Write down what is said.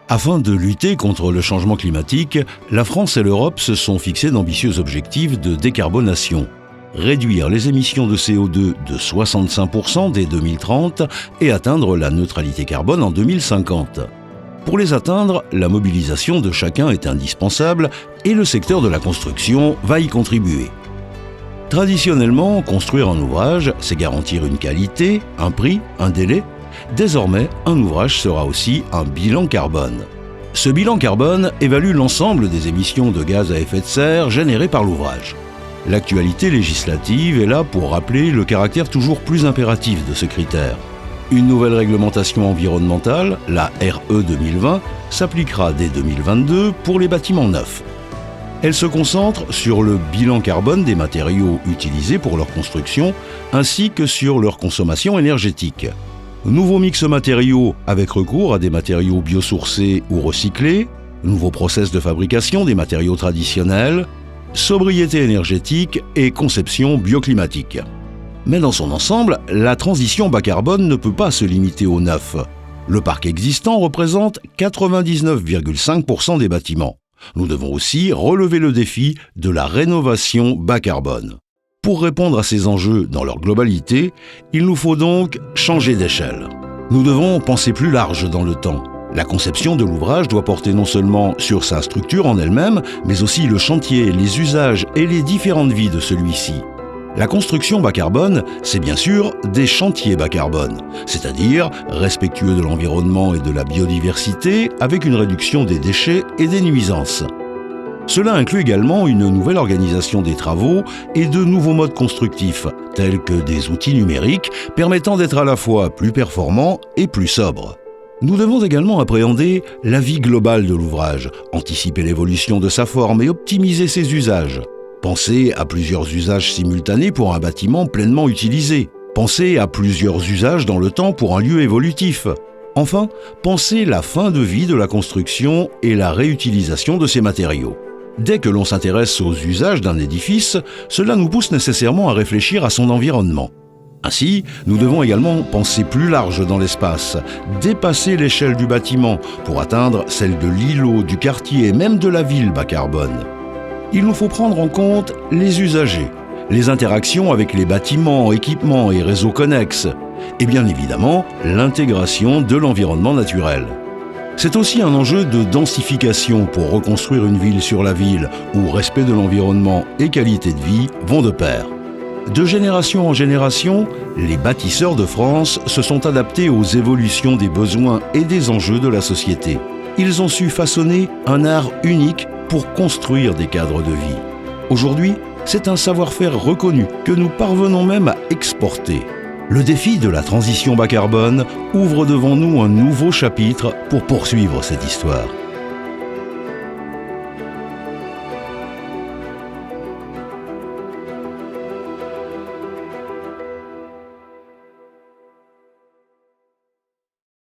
Afin de lutter contre le changement climatique, la France et l'Europe se sont fixés d'ambitieux objectifs de décarbonation. Réduire les émissions de CO2 de 65% dès 2030 et atteindre la neutralité carbone en 2050. Pour les atteindre, la mobilisation de chacun est indispensable et le secteur de la construction va y contribuer. Traditionnellement, construire un ouvrage, c'est garantir une qualité, un prix, un délai. Désormais, un ouvrage sera aussi un bilan carbone. Ce bilan carbone évalue l'ensemble des émissions de gaz à effet de serre générées par l'ouvrage. L'actualité législative est là pour rappeler le caractère toujours plus impératif de ce critère. Une nouvelle réglementation environnementale, la RE 2020, s'appliquera dès 2022 pour les bâtiments neufs. Elle se concentre sur le bilan carbone des matériaux utilisés pour leur construction, ainsi que sur leur consommation énergétique. Nouveau mix matériaux avec recours à des matériaux biosourcés ou recyclés, nouveaux process de fabrication des matériaux traditionnels, sobriété énergétique et conception bioclimatique. Mais dans son ensemble, la transition bas carbone ne peut pas se limiter au neuf. Le parc existant représente 99,5% des bâtiments. Nous devons aussi relever le défi de la rénovation bas carbone. Pour répondre à ces enjeux dans leur globalité, il nous faut donc changer d'échelle. Nous devons penser plus large dans le temps. La conception de l'ouvrage doit porter non seulement sur sa structure en elle-même, mais aussi le chantier, les usages et les différentes vies de celui-ci. La construction bas carbone, c'est bien sûr des chantiers bas carbone, c'est-à-dire respectueux de l'environnement et de la biodiversité, avec une réduction des déchets et des nuisances. Cela inclut également une nouvelle organisation des travaux et de nouveaux modes constructifs, tels que des outils numériques permettant d'être à la fois plus performants et plus sobres. Nous devons également appréhender la vie globale de l'ouvrage, anticiper l'évolution de sa forme et optimiser ses usages. Penser à plusieurs usages simultanés pour un bâtiment pleinement utilisé. Penser à plusieurs usages dans le temps pour un lieu évolutif. Enfin, penser la fin de vie de la construction et la réutilisation de ses matériaux. Dès que l'on s'intéresse aux usages d'un édifice, cela nous pousse nécessairement à réfléchir à son environnement. Ainsi, nous devons également penser plus large dans l'espace, dépasser l'échelle du bâtiment pour atteindre celle de l'îlot, du quartier et même de la ville bas carbone. Il nous faut prendre en compte les usagers, les interactions avec les bâtiments, équipements et réseaux connexes, et bien évidemment l'intégration de l'environnement naturel. C'est aussi un enjeu de densification pour reconstruire une ville sur la ville, où respect de l'environnement et qualité de vie vont de pair. De génération en génération, les bâtisseurs de France se sont adaptés aux évolutions des besoins et des enjeux de la société. Ils ont su façonner un art unique pour construire des cadres de vie. Aujourd'hui, c'est un savoir-faire reconnu que nous parvenons même à exporter. Le défi de la transition bas carbone ouvre devant nous un nouveau chapitre pour poursuivre cette histoire.